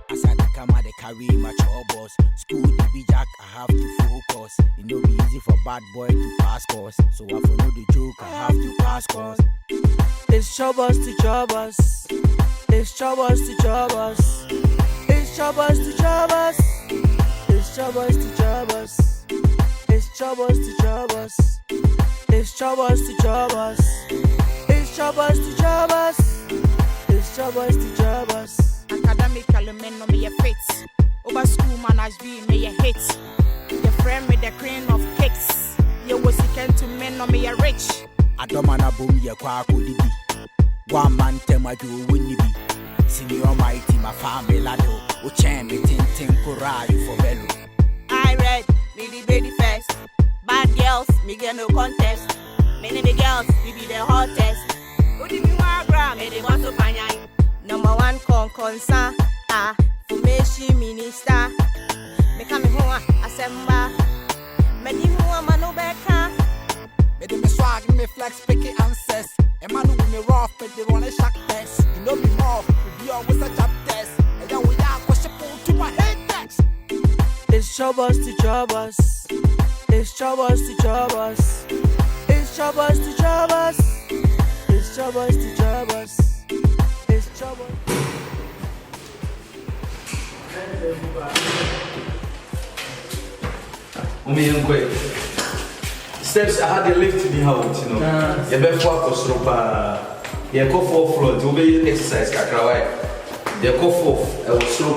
As I come out, they carry my Chopbox. School the be jack, I have to focus. It no be easy for bad boy to pass course. So I follow the joke, I have to pass course. It's Chopbox to Chopbox. It's Chopbox to Chopbox. It's Chopbox to Chopbox. It's Chopbox to Chopbox. It's Chopbox to Chopbox. It's Chopbox to Chopbox. It's Chopbox to Chopbox. It's Chopbox to Chopbox. Academically, men no me a fit. Over school management me a hit. The friend with the cream of cakes. You was second to men no me a rich. I don't wanna boom ya kwako didi. One man tema do winni be. Senior mighty my family lado. O chen me tin kura you for bello. I read me the baby first. Bad girls, me get no contest. Many the girls, we be the hottest. Who did you want gram? Me the want to panyai. Number one concern, formation minister. Me come home, assemble. Me di mua manu beka. Me di me swag, me flex, picky answers. A man who me rough, but they run a shock test. You know me more, we be always a job test. And then we are question to my head next. It's Chopbox to Chopbox. It's Chopbox to Chopbox. It's Chopbox to Chopbox. It's Chopbox to Chopbox. It's Chopbox. Steps I had a lift to be out, you know. You better walk us through. You go 4 floors. You be exercise, kakrawai. You go 4. I was through.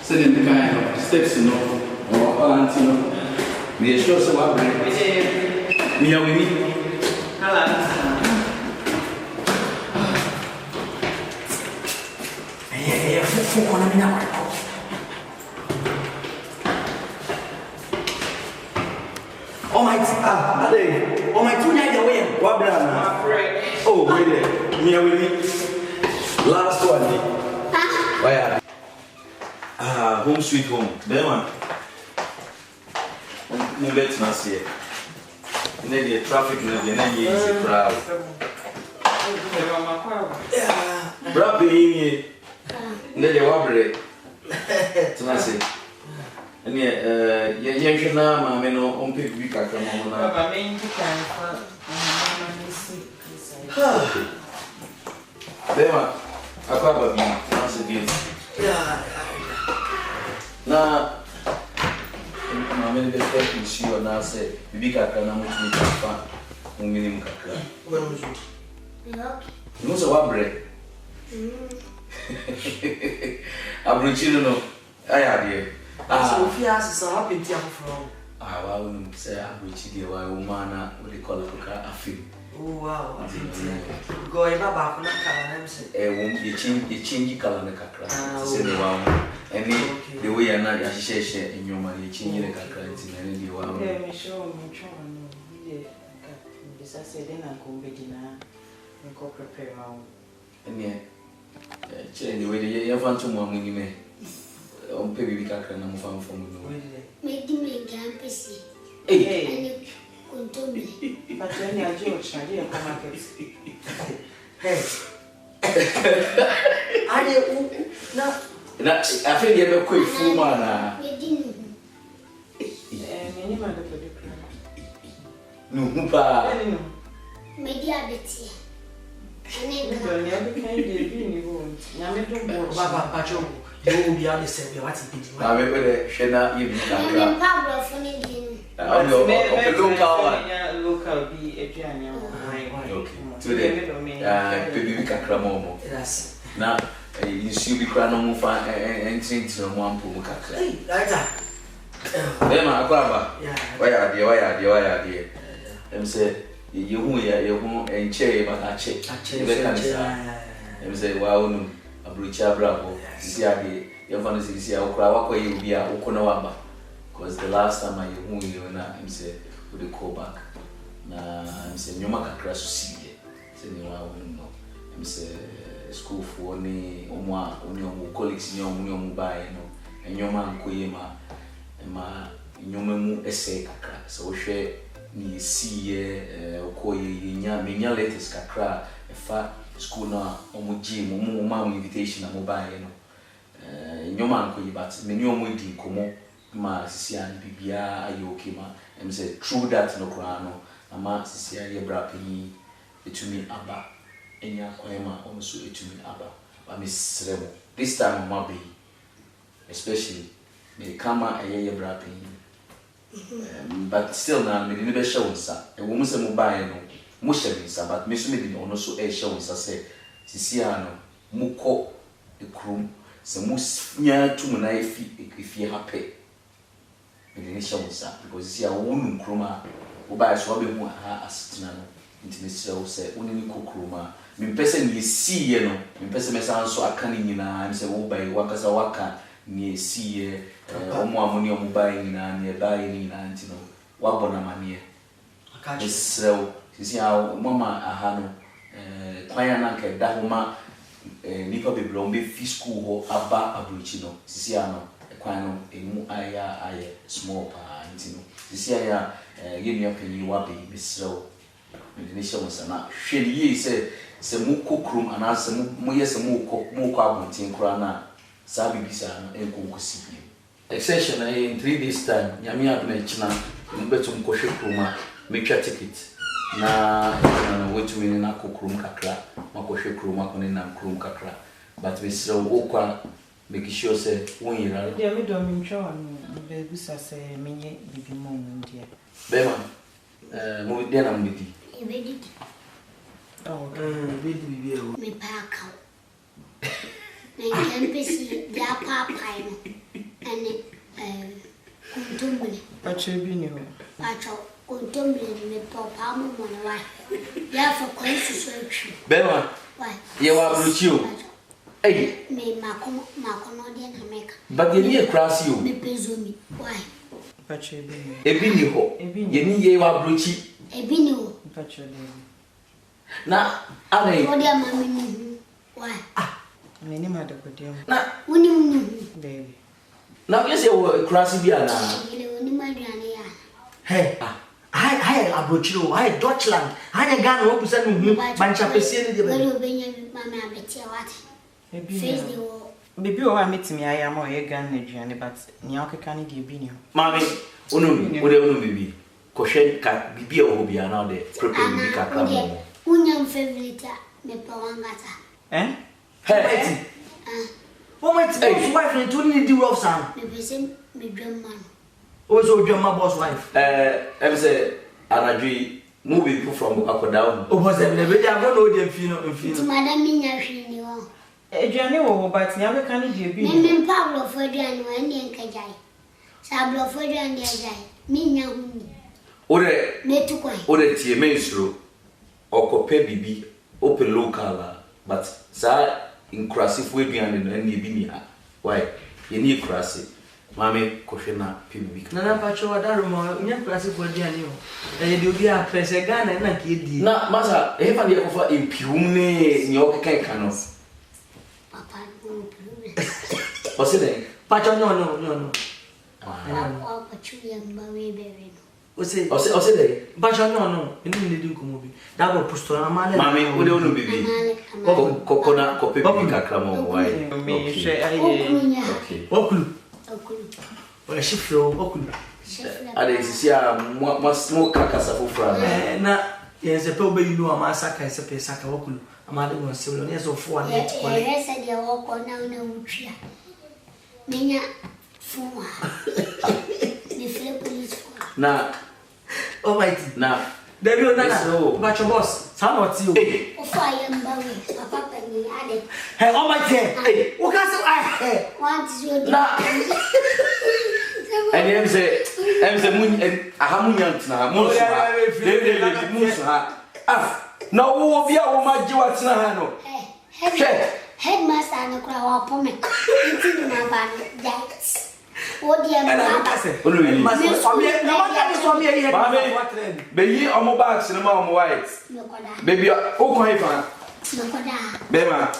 Sitting the kind of steps, you know, or aunt, you know. We are sure so what bring. Me are with me. Hello. Yeah, four on me now. Oh my, oh my, 2 nights away. What brand? Oh, wait there. Me are with me. Last one. Why are? Home sweet home. There man. No let's not see it. The traffic no the easy crowd. Yeah. Bra be the wabre. Tuna say. Ani ye na ma me no on pe bi kakra mo na. Baba me ndi kan fa mama me si. There man. Akwa ba bi once again. Yeah. Na I'm going to get to see you now. Say, Bibi Kaka, na much me kafa, minimum Kaka. What was it? You know what bread? Abruchino, no. I had here. So if you ask, so happy to have from. I wouldn't say Abruchidi, why woman, what they call a film. Oh, wow. Go in back on a car. You change color in the Kaka. And the way I'm not association in your money, changing the calculating and you are. Okay, me show me. This I said, then I go begin and go prepare my own. And yet, change the way you have to more minimum. On baby Kaka and I'm from Make me campus. Hey, and you but then you're George, I didn't come back. Hey, I didn't know. I think you have a quick full man. No, Media Betty. Baba Pacho, you will be on the same. What's it? I remember Shena even Pablo for me. Local be a piano. Today, baby Kakramomo. Yes. Now, you see, we can't move and think to one pool. Hey, that's that. Then my grandma, why are they? Them say, you who and chair, but I check. Them say, wow, no, a brucha bravo. See, I did. Your fancy see, I'll cry. What way you be a Ukonawamba? Because the last time I knew you and I say, would you call back? na mse nyoma kakra so siye se ni wa no mse school for ni omwa onyo colleagues ni omwo bae no nyoma nkoye ma nyoma mu ese kakra so wo hwe ni siye okoye nya latest kakra efa school na omugye mo ma invitation na mo bae no nyoma nkoye but me nyomo di komo ma sisi an bibia ayoke ma em say true that no kra no ama sisi an ye bra pani etumi aba enya kwema omso etumi aba ba me sremo this time ma be especially me kama ye bra pani but still na me ni be show nsa e wo mse mo bae no mo hye nsa but me so me di ono so e show nsa say sisi an no mukọ ekrum se mo nya tum na efi happy the show because see a woman kroma wo ba so be hu ha asitina no ntimi srew se woni ni kokroma me pese ni siye no me pese me san so aka ni nyina se wo ba wakasa waka ni siye omo amoni omo ba nyina ni ba ni nyina ntino wa bona manie aka srew sisi a mama aha no kwaya na nke da homa nipa beblom be fi school ho aba abruchi no sisi a no kwano emu aya small pa ntino sisi aya yemi apanyi wa be misrew me ni show sana hweli yi se mu kokrum ana se mu yese mu ko abontin kura na sa bibisa no enkonkosi bi exception in 3 days time nyame aduna china mbetum ko hwekruma metwa ticket na wetu ni na kokrum kakra mako hwekruma ko ni na krum kakra but misrew okwa make sure say won yira dia me do me ntwa no be bisa say menye bibi mo ndia bema mo dia na mbidi Ibedi. oh Bidi bibi e Me pa ka. Me campus dia papa no. Ane kuntumble. pache bi ni ho Pacho kuntumble me papa mo mo na wa. Ya fa kwansu so atwi. bema Why? ye wa abruchi o hey Me makono dia na meka. but ye ni krasi o Me pezomi. Why? pache bi ni ebi ni ho ye ni ye wa abruchi Ebi ni o. pache bi na ane O dia mama ni. Why? me ni ma de ko dia na Woni mu. baby na ye se wo krasi bi ana Ile woni ma duane ya. Hey, I abrochiro, I Deutschland. I Ghana wo busa no hu bancha pese ne de Wele be. obenya mama abeti wat. ebi Face ni the wall. bibi o wa metimi aya ma o ye gan na duane but nya okeka ni de bi ni ho mami onu bibi ko hwe ka bibi e wo bia na de prepare bibi kakra mo Unyam favorite me pawangata. hey Wo met boss wife ne to ni di rough sound. Me pese me drum man. O so drum my boss wife. em say anadwi mu be people from akodawo O boss e be dia go no de fi no Ti madam mi nya hwe ni wo. eduane wo ho but nya okeka ni de bi Me ni me Pablo Fodian wo ndi nkajai. Sa Pablo Fodian ndi ajai. Mi nya huni. ore Me tu kwai. ore tie mensuro okope bibi open local but sa inclusive aduane no ne bi ni ha why ye ni krasi mami ko hwe na pe bibi na pacho wa daru mo nya classic for dia ni o. E de obi a presse Ghana na ke di. na masa efa de kofa empium ne ni okeka kan no Papa no problem. o se den Pacho no. Papa pachu yamba we bebe no. O se o se den Pacho no. Eni ne di nkomo bi. Da go pusto na male. mami o de onu bibi Amale. kokona kope bibi kakra mo why me hwe aye Okunya. okay Okulu. Okulu. O shifro okulu. Chef ade sisi a mo kakasa fofra Na yense pe obe yinu amasa ka yense pe saka okulu. Amade mo se lo ne so fo na et kwale. Esa dia woko na una utria. Menya fuma. Me fle police kwa. na Almighty. na Debi o nana. So- Pacho boss. Sa no ti o. Ofa yamba we. Papa pani ade. Hey, Almighty. Hey, o ka se ai. Want you na and em say mun aha munyant na mo so ha de mun so ha na wo bi a wo ma ji watena ha no Headmaster na kura wa pome. Nti ni mamba no. That. Oh dear, I Baba. say. Olu yi. Must swam here. No one can swam here. Here. Mami, beyi omo bags ni ma omo white. Mekoda. Baby, o ko ifa. Mekoda. Bema,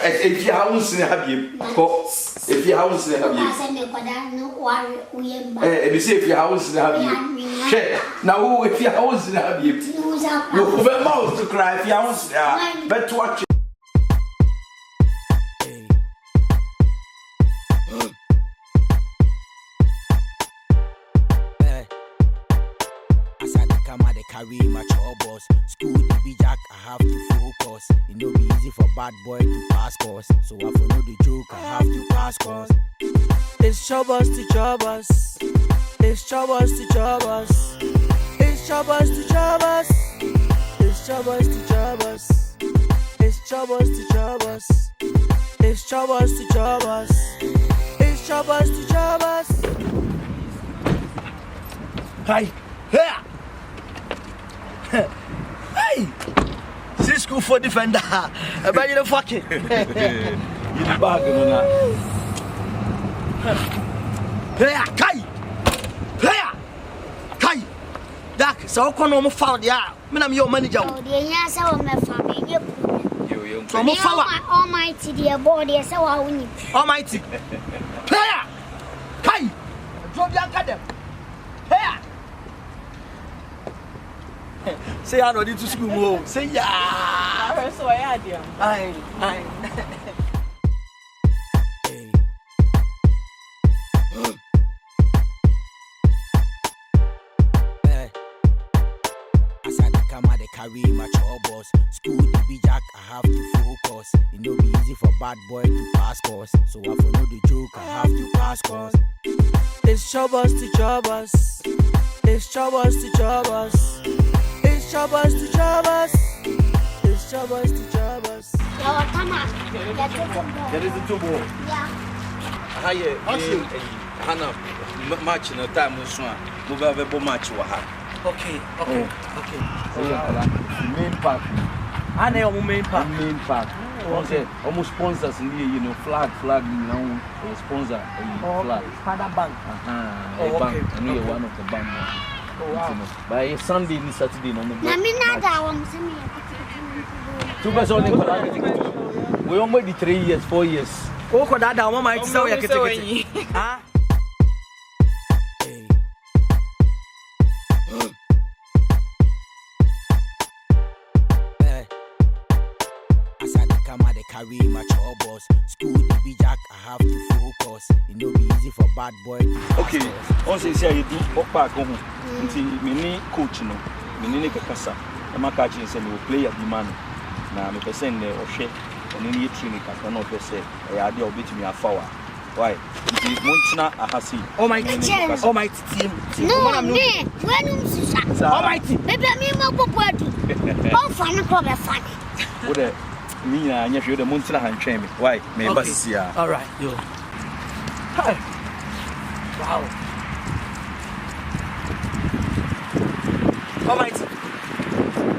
if you house in habib, if you house in I habib. said mekoda no worry uyemba. If you say if you house in habib. Che, now if you house in habib. You have mouth to cry if you house there. But watch. Carry my Chopbox. School the be jack, I have to focus. It no be easy for bad boy to pass course. So I follow the joke, I have to pass course. It's Chopbox to Chopbox. It's Chopbox to Chopbox. It's Chopbox to Chopbox. It's Chopbox to Chopbox. It's Chopbox to Chopbox. It's Chopbox to Chopbox. It's Chopbox to Chopbox. Hi. Here. Hey! See school for defender. About you the fucking. You the bag Here, Kai! Here! Kai! Dak, so come on, found ya. I'm your manager. Oh, the answer of my family. you. So I'm Almighty, dear boy, yes, so I win. Almighty. Here! Kai! Drop your academy. Here! Say I know this to school more. Say yeah. So I had you. Aye. As I come out, they carry my Chopbox. School the be jack, I have to focus. It no be easy for bad boy to pass course. So I follow the joke, I have to pass course. It's Chopbox to Chopbox. It's Chopbox to Chopbox. It's Chopbox to Chopbox. It's Chopbox to Chopbox. There is a two ball. Yeah. Higher, Hannah, match in a time with Swan. Move over match with her. Okay. Main park. I know main part. Main park. Okay. Almost sponsors in here, you know, flag, you know, sponsor flag. Father Bank. A bank. I know you're one of the bank. Oh wow. By Sunday and Saturday, no more. Two person we almost 3 years, 4 years. Oh, could that one might say we get huh? As I come out, they carry my Chopbox. School the be jack, I have to focus. It no be easy for bad boy to pass Okay, course. on say you do back home. Nti me coach no, me ne kasa. E ma catch say me player di man. Na me person ne ohwe, oni ne training kasa na ohwe say e ade obetumi afawa. Why? Nti montina ahasi. Almighty team. No, me. When Susa. Almighty. Baby, me mo popoatu. Oh, fun ko be fun. Wo de me na anya hwe de montina hantwen me. Why? Me ba sisia. All right, yo. Hi. Wow. Almighty.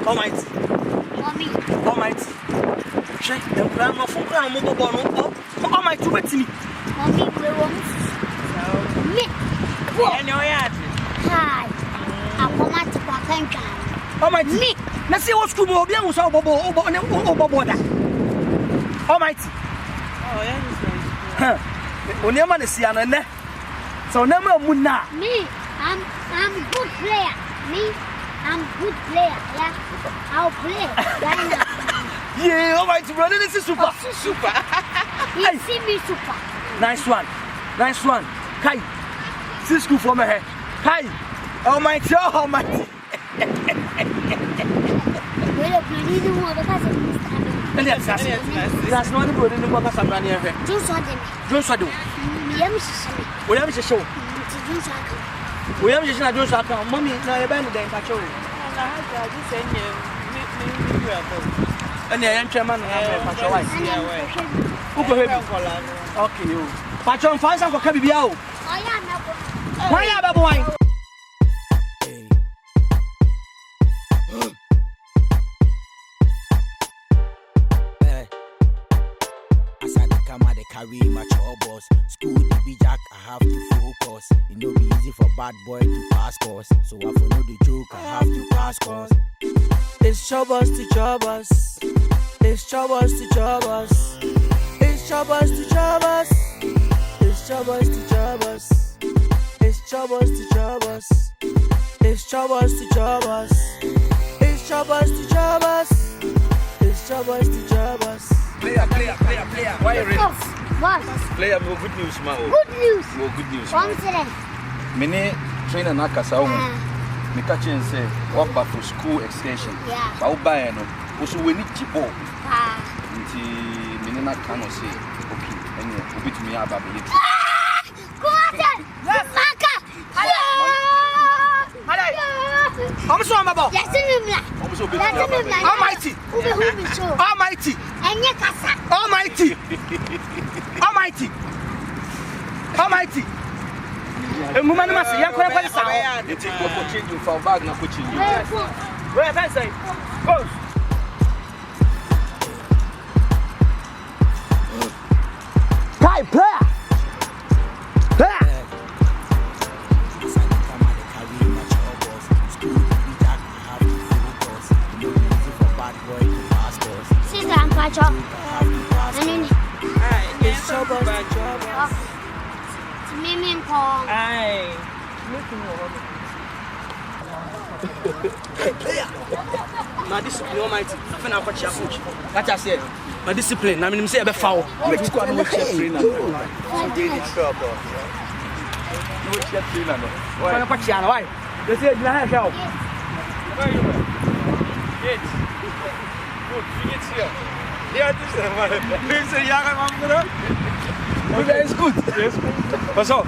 Mommy. Almighty. Check the plan of program mo bobo no. Almighty betimi. Mommy, we want me. And your yard. Hi. I want to go and Almighty. me. Na see what school mo obi an so bobo da. Almighty. Oh, yeah. Huh. Onyema na sia no ne. So onyema mu na. Me. I'm good player. Me. I'm good player. Yeah. I'll play right now. Yeah, Almighty brother, this is super. Super. You see me super. Nice one. Kai. See school for me here. Kai. Almighty. Well, you need more because That's not the good in the book of Samran here. Don't so do. We have to show. We have to do something. Mommy, now you're bending the patrol. And the young chairman has a wife. Okay, you. Patron finds out for Cabio. Why are the wine? come out, they carry my Chopbox. School the be jack, I have to focus. It no be easy for bad boy to pass course. So I for know the joke, I have to pass course. It's Chopbox to Chopbox. It's Chopbox to Chopbox. It's Chopbox to Chopbox. It's Chopbox to Chopbox. It's Chopbox to Chopbox. It's Chopbox to Chopbox. It's Chopbox to Chopbox. It's Chopbox to Chopbox. Player. Why are you ready? What? Player, more good news, ma. Good news. More good news. From today. Many trainer na kasa o. Me catch and say, walk back for school excursion. Yeah. Ba o buy no. Also we need chipo. Ah. Nti many na can say, okay, ene obi tumi aba be yet. Kumasi. Yes. Maka. I'm so amable. Yes, Nimla. Almighty. Almighty. Almighty. Almighty. Almighty. Woman must say, "Yanko, what is that?" You take go for change you for bag na for change. Where can I say? Go. Kai player. Player. Sister and Pacho. It's Chopbox to Chopbox. Mimi and Paul. Aye. My discipline, Almighty. I think I'll catch you. Catch us here. My discipline. I mean, say a foul. Make you go and watch your trainer. No check trainer no. Why not catch you? Why? You say you have help. Where you at? Jetzt. Gut, wie geht's dir? Ja, das ist mal. Willst du Jahre machen, oder? Okay, ist gut. Pass auf.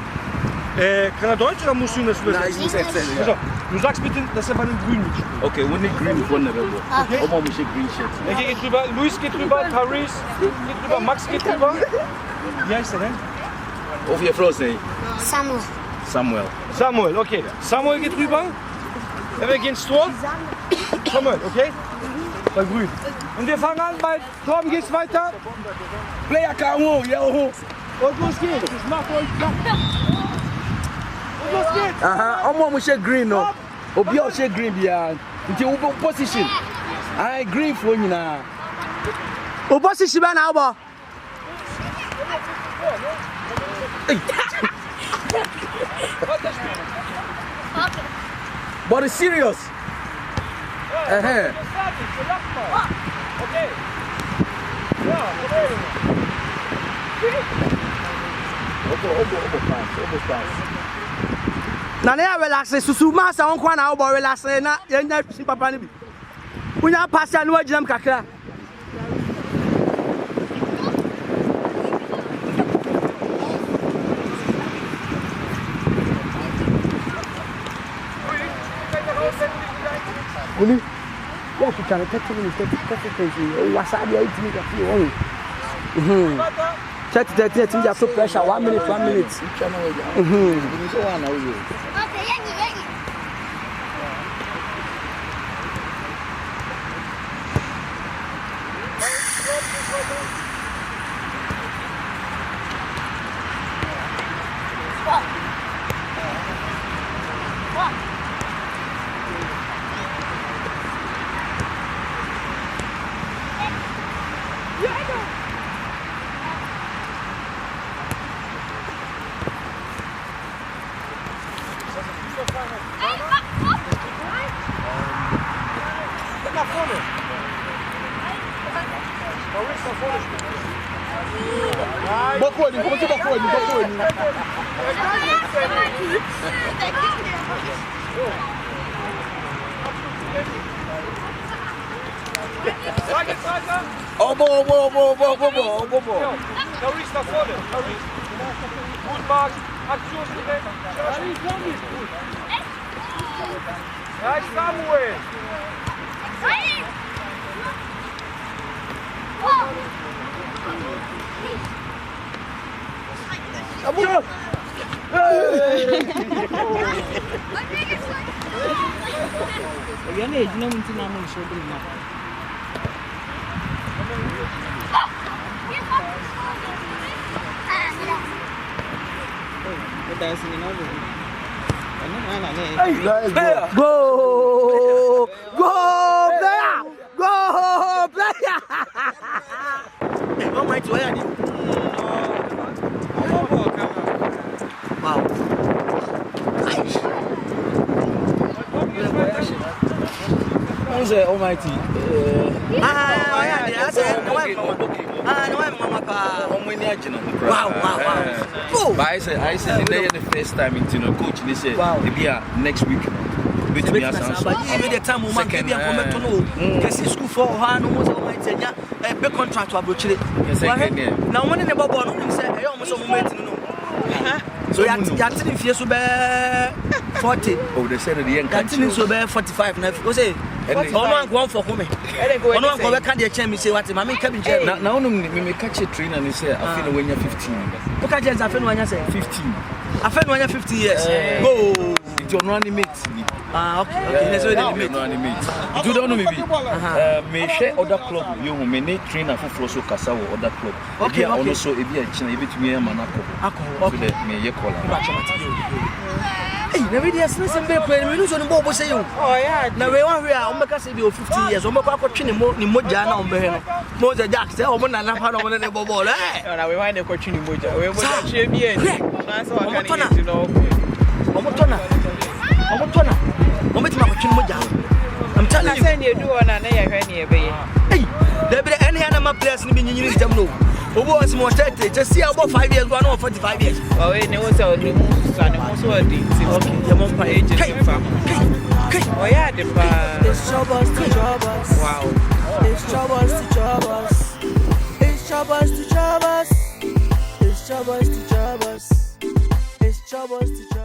Kann er Deutsch oder musst du das wissen? Nein, ich muss erzählen. Pass auf. Du sagst bitte, dass er bei den Grünen mitspielt. Okay, we need green with one level. Okay. Oma muss green shirt. Er geht drüber, Luis geht drüber, Paris geht drüber, Max geht drüber. Wie heißt er denn? Of your flow say Samuel. Samuel, okay. Samuel geht drüber. Wir gehen ins Tor. Samuel, okay? Bei Grün. Und wir fangen an, bei Torben geht's weiter. player can ho, yeah ho. Und los geht's. Das macht euch klar. Und los geht's. Aha, Oma muss green no. Obi o share green bia. Nti wo position. Ai green for nyina. O position ba na obo. But it's serious. Okay. Ja, okay. Na na relax susu ma sa on kwa na obo relax na yenya si papa ni bi. Unya pass ya no aginam kakra. Uni, ya tu kana 30 minutes, 30 wasabi ya itimi ka fi won. 30 team just so pressure 1 minute. Okay, yangi. Nach vorne. Maurice nach vorne spielen. Bokoni, como se bokoni. Sag jetzt weiter. Obo. Maurice nach vorne. Maurice. Gut, Marc. Aktionsgerät. Gut. Ja, Samuel. dancing in order. Go, player! Go, player! Oh my God! Wow. Who's the Almighty? Wow. But I said the first time into the coach, they said, next week. But even the time we might be to know, school for her, no more Almighty, a big contract to approach it. Now, one in the bubble, said, I almost so you are telling if you 40. Oh, they said the young country so 45. Now, you say, one for home. No one can the chair, me say what mammy cabin chair. Now, me catch a train and he said, I feel when you're 15. Look at just I feel when you say 15. I feel when you're 50 years. Go. It's your running mate. Okay. That's what they mean. You don't know me. Me share other club. You may need trainer for Flosso Casawo other club. Okay. Also, if you are China, if you are Manako. Okay. Me ye call. Hey, never did listen be playing. We lose on the ball. Say you. Oh yeah. Now we want we are. Make say be 50 years. We make go twin ni moja na ombe. Moja Jack say omo na pa no mo na ball. Eh. Na we want the twin ni moja. We moja che bi en. Na so aka ni get no. Omo tona. Omo tima ko twin moja. I'm telling you. Na say you do on na ye hwe ni e be. Hey. There be any other my players ni be nyinyi ntam no. Obo was more 30. Just see about 5 years go no 45 years. Oh, we know so the most and also a thing. Okay, your mom pay age. Okay. Oh yeah, the It's Chopbox to Chopbox. Wow. It's Chopbox to Chopbox. It's Chopbox to Chopbox. It's Chopbox to Chopbox. It's Chopbox to Chopbox.